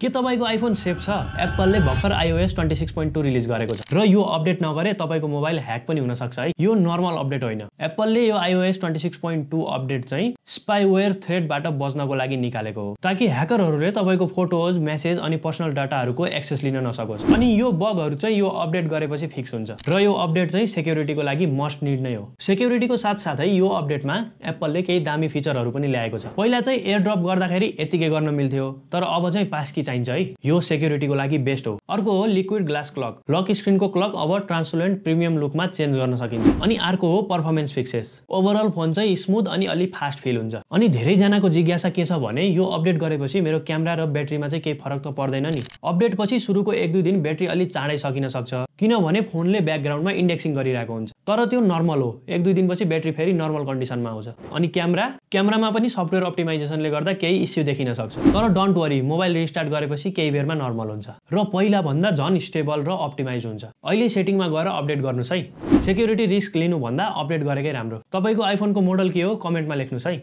के तपाईको iPhone safe छ? एप्पलले भर्खर iOS 26.2 रिलिज गरेको छ र यो अपडेट नगरे तपाईको मोबाइल ह्याक पनि हुन सक्छ है। यो नर्मल अपडेट होइन। एप्पलले यो iOS 26.2 अपडेट चाहिँ स्पाइवेयर थ्रेटबाट बच्नको लागि निकालेको हो, ताकि ह्याकरहरूले तपाईको फोटोज, मेसेज अनि पर्सनल डाटाहरूको एक्सेस लिन नसकोस्। अनि यो बगहरू चाहिँ यो अपडेट गरेपछि फिक्स हुन्छ र यो अपडेट चाहिँ सेक्युरिटीको लागि मस्ट निड नै हो। सेक्युरिटीको साथसाथै यो अपडेटमा एप्पलले केही दामी फिचरहरू पनि ल्याएको छ। पहिला चाहिँ एयरड्रप गर्दाखेरि यतिकै गर्न मिल्थ्यो, तर अब चाहिँ पासकी चाहिन्छ है। यो सेक्युरिटीको लागि बेस्ट हो। अर्को हो लिक्विड ग्लास क्लक। लक स्क्रिनको क्लक अब ट्रान्सपेरेन्ट प्रिमियम लुकमा चेन्ज गर्न सकिन्छ। अनि अर्को हो पर्फर्मेन्स फिक्सेस। ओभरअल फोन चाहिँ स्मुथ अनि अलि फास्ट फिल हुन्छ। अनि धेरै जनाको जिज्ञासा के छ भने यो अपडेट गरेपछि मेरो क्यामेरा र ब्याट्रीमा चाहिँ केही फरक त पर्दैन नि? अपडेट पछि सुरुको 1-2 दिन ब्याट्री अलि चाँडै सकिन सक्छ, किनभने फोनले ब्याकग्राउन्डमा इन्डेक्सिङ गरिरहेको हुन्छ। तर त्यो नर्मल हो। 1-2 दिनपछि ब्याट्री फेरि नर्मल कन्डिसनमा आउँछ। अनि क्यामेरामा पनि सफ्टवेयर अप्टिमाइजेसनले गर्दा केही इस्यु देखिन सक्छ। तर डोन्ट वरी, मोबाइल रिस्टार्ट गरेपछि केही बेरमा नर्मल हुन्छ र पहिला भन्दा झन् स्टेबल र अप्टिमाइज हुन्छ। अहिले सेटिङमा गएर अपडेट गर्नुस् है। सेक्युरिटी रिस्क लिनु भन्दा अपडेट गरेकै राम्रो। तपाईको आइफोनको मोडल के हो कमेन्टमा लेख्नुस् है।